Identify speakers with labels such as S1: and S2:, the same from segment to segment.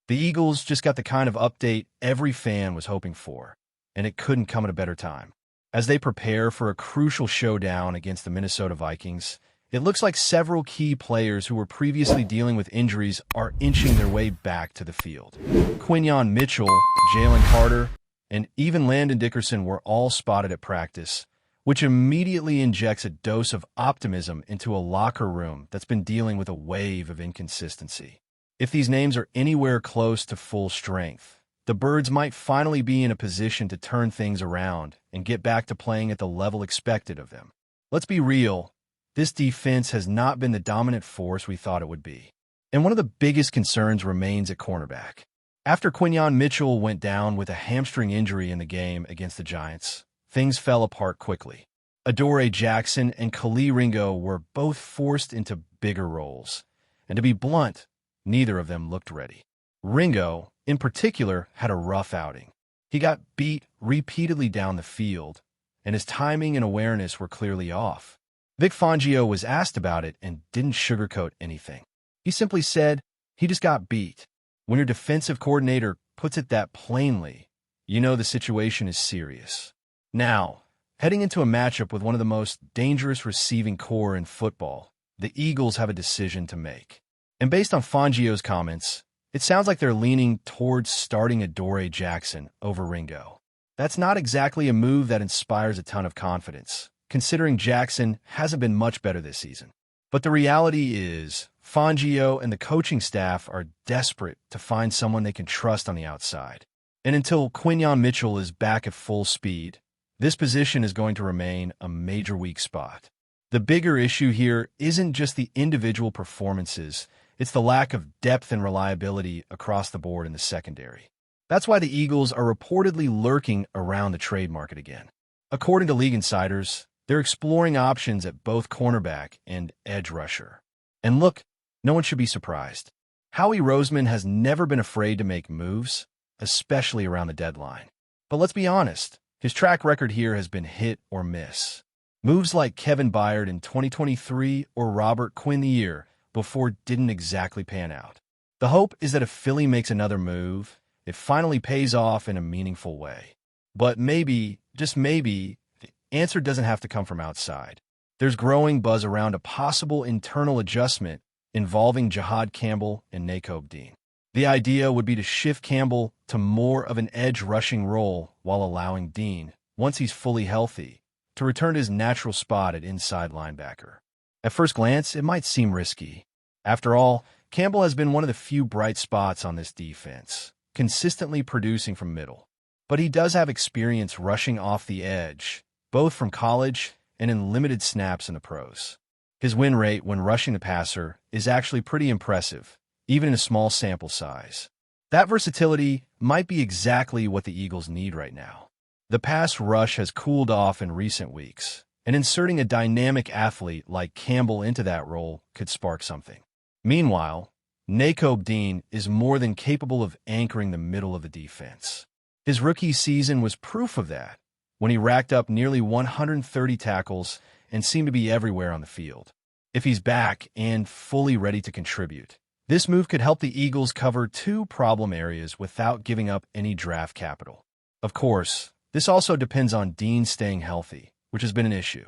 S1: The Eagles just got the kind of update every fan was hoping for, and it couldn't come at a better time. As they prepare for a crucial showdown against the Minnesota Vikings, it looks like several key players who were previously dealing with injuries are inching their way back to the field. Quinyon Mitchell, Jalen Carter, and even Landon Dickerson were all spotted at practice, which immediately injects a dose of optimism into a locker room that's been dealing with a wave of inconsistency. If these names are anywhere close to full strength, the Birds might finally be in a position to turn things around and get back to playing at the level expected of them. Let's be real, this defense has not been the dominant force we thought it would be. And one of the biggest concerns remains at cornerback. After Quinyon Mitchell went down with a hamstring injury in the game against the Giants, things fell apart quickly. Adoree Jackson and Khalil Ringo were both forced into bigger roles, and to be blunt, neither of them looked ready. Ringo, in particular, had a rough outing. He got beat repeatedly down the field, and his timing and awareness were clearly off. Vic Fangio was asked about it and didn't sugarcoat anything. He simply said, he just got beat. When your defensive coordinator puts it that plainly, you know the situation is serious. Now, heading into a matchup with one of the most dangerous receiving corps in football, the Eagles have a decision to make. And based on Fangio's comments, it sounds like they're leaning towards starting Adoree Jackson over Ringo. That's not exactly a move that inspires a ton of confidence, considering Jackson hasn't been much better this season. But the reality is, Fangio and the coaching staff are desperate to find someone they can trust on the outside. And until Quinyon Mitchell is back at full speed, this position is going to remain a major weak spot. The bigger issue here isn't just the individual performances, it's the lack of depth and reliability across the board in the secondary. That's why the Eagles are reportedly lurking around the trade market again. According to league insiders, they're exploring options at both cornerback and edge rusher. And look, no one should be surprised. Howie Roseman has never been afraid to make moves, especially around the deadline. But let's be honest, his track record here has been hit or miss. Moves like Kevin Byard in 2023 or Robert Quinn the year before didn't exactly pan out. The hope is that if Philly makes another move, it finally pays off in a meaningful way. But maybe, just maybe, the answer doesn't have to come from outside. There's growing buzz around a possible internal adjustment involving Jahad Campbell and Nakobe Dean. The idea would be to shift Campbell to more of an edge rushing role while allowing Dean, once he's fully healthy, to return to his natural spot at inside linebacker. At first glance, it might seem risky. After all, Campbell has been one of the few bright spots on this defense, consistently producing from middle. But he does have experience rushing off the edge, both from college and in limited snaps in the pros. His win rate when rushing the passer is actually pretty impressive, even in a small sample size. That versatility might be exactly what the Eagles need right now. The pass rush has cooled off in recent weeks, and inserting a dynamic athlete like Campbell into that role could spark something. Meanwhile, Nakobe Dean is more than capable of anchoring the middle of the defense. His rookie season was proof of that, when he racked up nearly 130 tackles and seemed to be everywhere on the field. If he's back and fully ready to contribute, this move could help the Eagles cover two problem areas without giving up any draft capital. Of course, this also depends on Dean staying healthy, which has been an issue.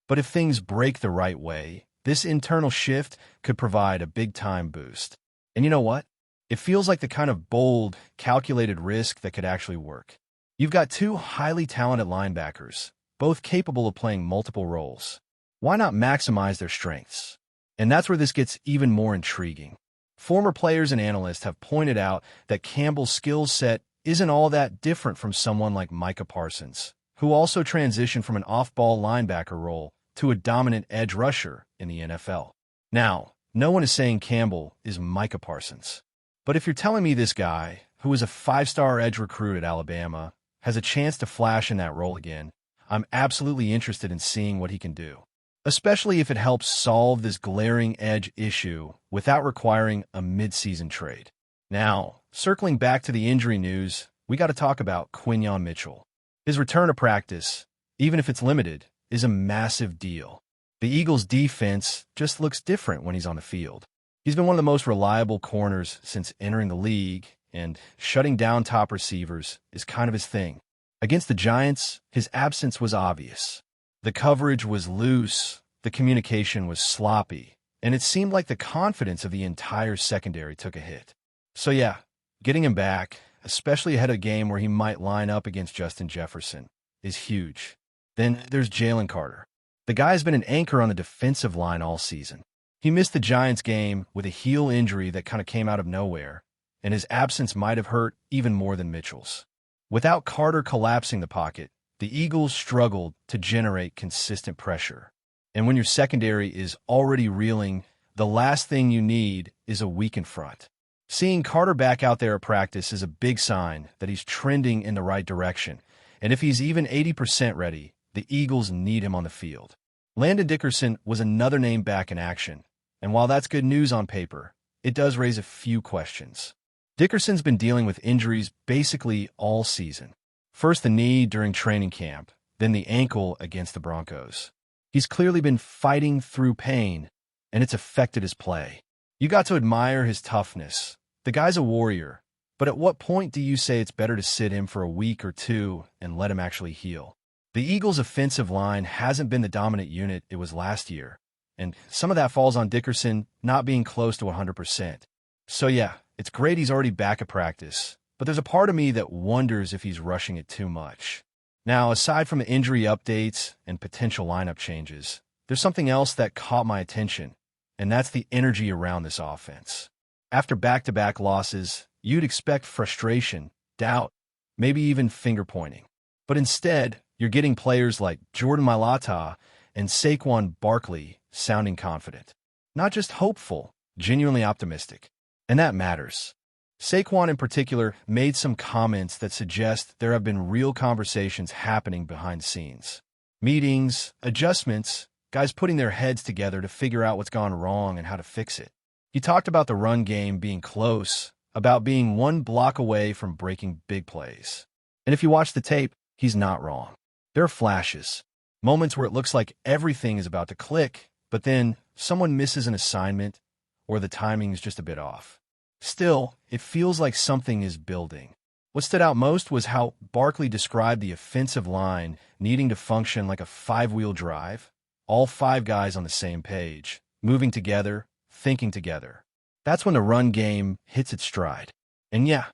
S1: But if things break the right way, this internal shift could provide a big-time boost. And you know what? It feels like the kind of bold, calculated risk that could actually work. You've got two highly talented linebackers, both capable of playing multiple roles. Why not maximize their strengths? And that's where this gets even more intriguing. Former players and analysts have pointed out that Campbell's skill set isn't all that different from someone like Micah Parsons, who also transitioned from an off-ball linebacker role to a dominant edge rusher in the NFL. Now, no one is saying Campbell is Micah Parsons. But if you're telling me this guy, who was a 5-star edge recruit at Alabama, has a chance to flash in that role again, I'm absolutely interested in seeing what he can do, especially if it helps solve this glaring edge issue without requiring a mid-season trade. Now, circling back to the injury news, we got to talk about Quinyon Mitchell. His return to practice, even if it's limited, is a massive deal. The Eagles' defense just looks different when he's on the field. He's been one of the most reliable corners since entering the league, and shutting down top receivers is kind of his thing. Against the Giants, his absence was obvious. The coverage was loose, the communication was sloppy, and it seemed like the confidence of the entire secondary took a hit. So yeah, getting him back, especially ahead of a game where he might line up against Justin Jefferson, is huge. Then there's Jalen Carter. The guy's been an anchor on the defensive line all season. He missed the Giants game with a heel injury that kind of came out of nowhere, and his absence might have hurt even more than Mitchell's. Without Carter collapsing the pocket, the Eagles struggled to generate consistent pressure. And when your secondary is already reeling, the last thing you need is a weakened front. Seeing Carter back out there at practice is a big sign that he's trending in the right direction, and if he's even 80% ready, the Eagles need him on the field. Landon Dickerson was another name back in action, and while that's good news on paper, it does raise a few questions. Dickerson's been dealing with injuries basically all season. First the knee during training camp, then the ankle against the Broncos. He's clearly been fighting through pain, and it's affected his play. You got to admire his toughness. The guy's a warrior, but at what point do you say it's better to sit him for a week or two and let him actually heal? The Eagles' offensive line hasn't been the dominant unit it was last year, and some of that falls on Dickerson not being close to 100%. So yeah, it's great he's already back at practice, but there's a part of me that wonders if he's rushing it too much. Now, aside from the injury updates and potential lineup changes, there's something else that caught my attention, and that's the energy around this offense. After back-to-back losses, you'd expect frustration, doubt, maybe even finger-pointing. But instead, you're getting players like Jordan Mailata and Saquon Barkley sounding confident. Not just hopeful, genuinely optimistic. And that matters. Saquon in particular made some comments that suggest there have been real conversations happening behind the scenes. Meetings, adjustments, guys putting their heads together to figure out what's gone wrong and how to fix it. He talked about the run game being close, about being one block away from breaking big plays. And if you watch the tape, he's not wrong. There are flashes, moments where it looks like everything is about to click, but then someone misses an assignment or the timing is just a bit off. Still, it feels like something is building. What stood out most was how Barkley described the offensive line needing to function like a five-wheel drive, all five guys on the same page, moving together, thinking together. That's when the run game hits its stride. And yeah,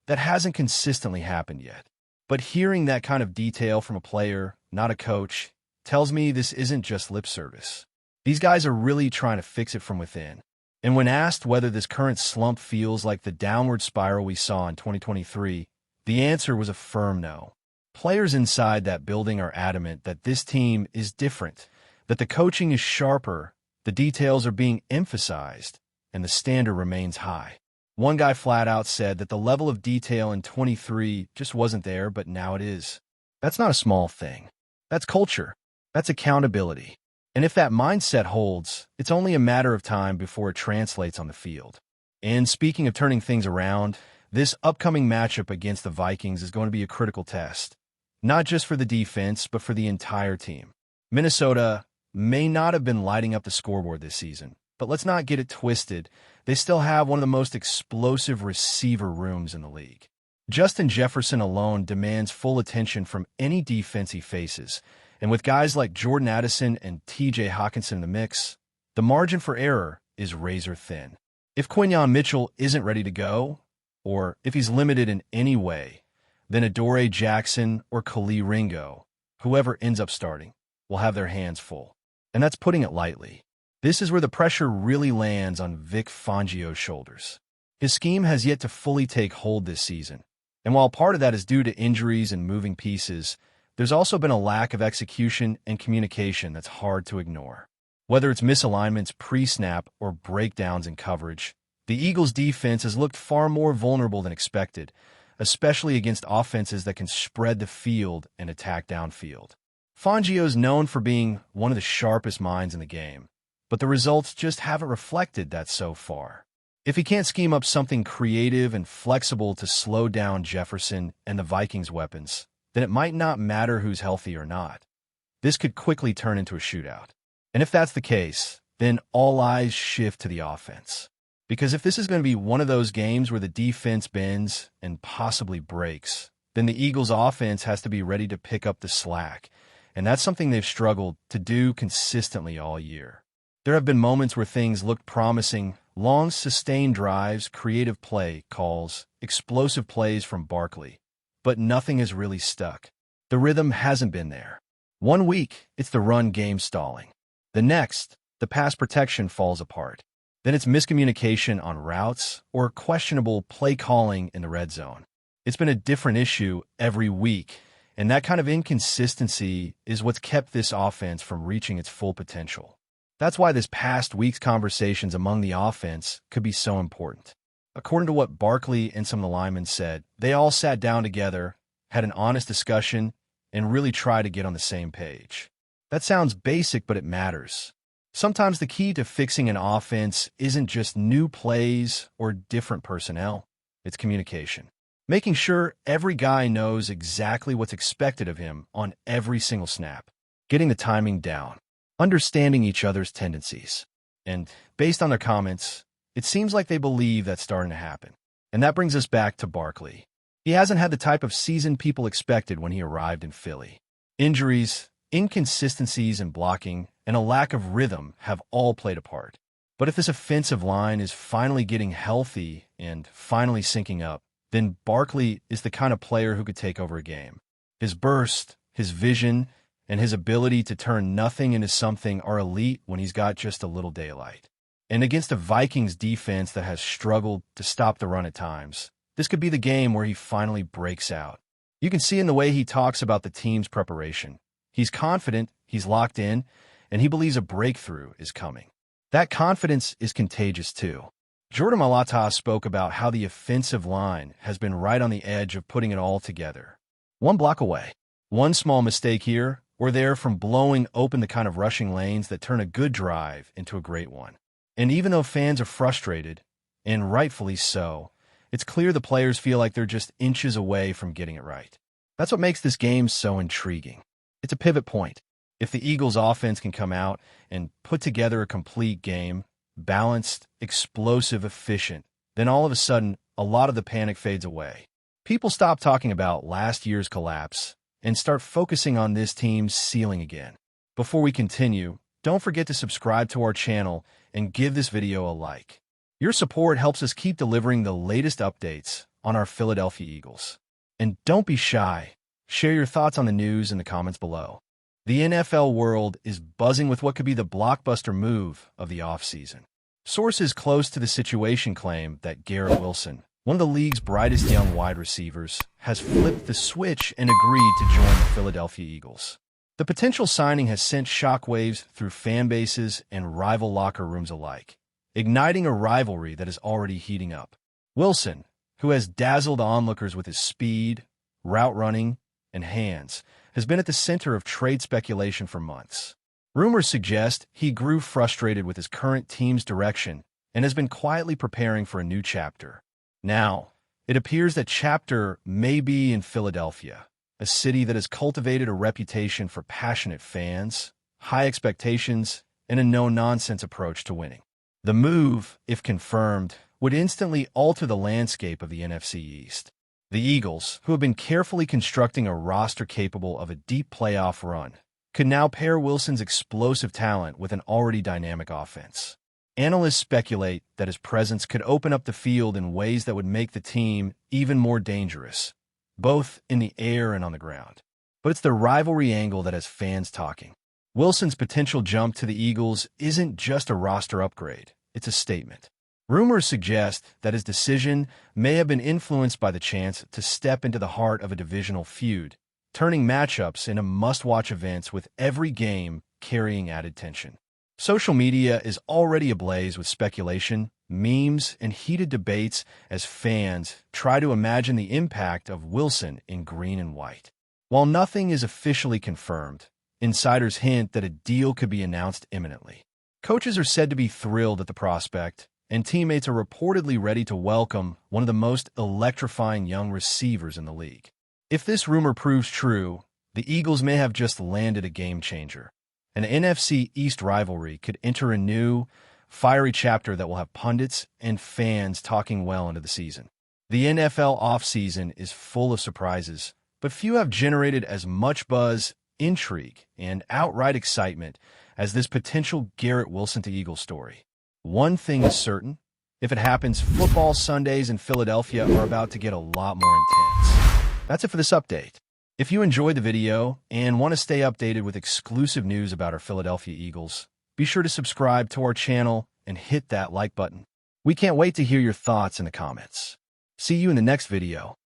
S1: that hasn't consistently happened yet. But hearing that kind of detail from a player, not a coach, tells me this isn't just lip service. These guys are really trying to fix it from within. And when asked whether this current slump feels like the downward spiral we saw in 2023, the answer was a firm no. Players inside that building are adamant that this team is different, that the coaching is sharper, the details are being emphasized, and the standard remains high. One guy flat out said that the level of detail in 23 just wasn't there, but now it is. That's not a small thing. That's culture. That's accountability. And if that mindset holds, it's only a matter of time before it translates on the field. And speaking of turning things around, this upcoming matchup against the Vikings is going to be a critical test, not just for the defense, but for the entire team. Minnesota may not have been lighting up the scoreboard this season, but let's not get it twisted. They still have one of the most explosive receiver rooms in the league. Justin Jefferson alone demands full attention from any defense he faces, and with guys like Jordan Addison and TJ Hawkinson in the mix, the margin for error is razor thin. If Quinyon Mitchell isn't ready to go, or if he's limited in any way, then Adoree Jackson or Khalil Ringo, whoever ends up starting, will have their hands full. And that's putting it lightly. This is where the pressure really lands on Vic Fangio's shoulders. His scheme has yet to fully take hold this season, and while part of that is due to injuries and moving pieces, there's also been a lack of execution and communication that's hard to ignore. Whether it's misalignments pre-snap or breakdowns in coverage, the Eagles' defense has looked far more vulnerable than expected, especially against offenses that can spread the field and attack downfield. Fangio's known for being one of the sharpest minds in the game, but the results just haven't reflected that so far. If he can't scheme up something creative and flexible to slow down Jefferson and the Vikings' weapons, then it might not matter who's healthy or not. This could quickly turn into a shootout. And if that's the case, then all eyes shift to the offense. Because if this is going to be one of those games where the defense bends and possibly breaks, then the Eagles' offense has to be ready to pick up the slack, and that's something they've struggled to do consistently all year. There have been moments where things looked promising: long, sustained drives, creative play calls, explosive plays from Barkley, but nothing has really stuck. The rhythm hasn't been there. One week, it's the run game stalling. The next, the pass protection falls apart. Then it's miscommunication on routes or questionable play calling in the red zone. It's been a different issue every week, and that kind of inconsistency is what's kept this offense from reaching its full potential. That's why this past week's conversations among the offense could be so important. According to what Barkley and some of the linemen said, they all sat down together, had an honest discussion, and really tried to get on the same page. That sounds basic, but it matters. Sometimes the key to fixing an offense isn't just new plays or different personnel. It's communication. Making sure every guy knows exactly what's expected of him on every single snap. Getting the timing down. Understanding each other's tendencies. And based on their comments, it seems like they believe that's starting to happen. And that brings us back to Barkley. He hasn't had the type of season people expected when he arrived in Philly. Injuries, inconsistencies in blocking, and a lack of rhythm have all played a part. But if this offensive line is finally getting healthy and finally syncing up, then Barkley is the kind of player who could take over a game. His burst, his vision, and his ability to turn nothing into something are elite when he's got just a little daylight. And against a Vikings defense that has struggled to stop the run at times, this could be the game where he finally breaks out. You can see in the way he talks about the team's preparation. He's confident, he's locked in, and he believes a breakthrough is coming. That confidence is contagious too. Jordan Mailata spoke about how the offensive line has been right on the edge of putting it all together. One block away. One small mistake here or there from blowing open the kind of rushing lanes that turn a good drive into a great one. And even though fans are frustrated, and rightfully so, it's clear the players feel like they're just inches away from getting it right. That's what makes this game so intriguing. It's a pivot point. If the Eagles' offense can come out and put together a complete game, balanced, explosive, efficient, then all of a sudden, a lot of the panic fades away. People stop talking about last year's collapse and start focusing on this team's ceiling again. Before we continue, don't forget to subscribe to our channel and give this video a like. Your support helps us keep delivering the latest updates on our Philadelphia Eagles. And don't be shy. Share your thoughts on the news in the comments below. The NFL world is buzzing with what could be the blockbuster move of the offseason. Sources close to the situation claim that Garrett Wilson, one of the league's brightest young wide receivers, has flipped the switch and agreed to join the Philadelphia Eagles. The potential signing has sent shockwaves through fan bases and rival locker rooms alike, igniting a rivalry that is already heating up. Wilson, who has dazzled onlookers with his speed, route running, and hands, has been at the center of trade speculation for months. Rumors suggest he grew frustrated with his current team's direction and has been quietly preparing for a new chapter. Now, it appears that chapter may be in Philadelphia, a city that has cultivated a reputation for passionate fans, high expectations, and a no-nonsense approach to winning. The move, if confirmed, would instantly alter the landscape of the NFC East. The Eagles, who have been carefully constructing a roster capable of a deep playoff run, could now pair Wilson's explosive talent with an already dynamic offense. Analysts speculate that his presence could open up the field in ways that would make the team even more dangerous, both in the air and on the ground. But it's the rivalry angle that has fans talking. Wilson's potential jump to the Eagles isn't just a roster upgrade, it's a statement. Rumors suggest that his decision may have been influenced by the chance to step into the heart of a divisional feud, turning matchups into must-watch events with every game carrying added tension. Social media is already ablaze with speculation, memes, and heated debates as fans try to imagine the impact of Wilson in green and white. While nothing is officially confirmed, insiders hint that a deal could be announced imminently. Coaches are said to be thrilled at the prospect, and teammates are reportedly ready to welcome one of the most electrifying young receivers in the league. If this rumor proves true, the Eagles may have just landed a game-changer. An NFC East rivalry could enter a new, fiery chapter that will have pundits and fans talking well into the season. The NFL offseason is full of surprises, but few have generated as much buzz, intrigue, and outright excitement as this potential Garrett Wilson to Eagles story. One thing is certain: if it happens, football Sundays in Philadelphia are about to get a lot more intense. That's it for this update. If you enjoyed the video and want to stay updated with exclusive news about our Philadelphia Eagles, be sure to subscribe to our channel and hit that like button. We can't wait to hear your thoughts in the comments. See you in the next video.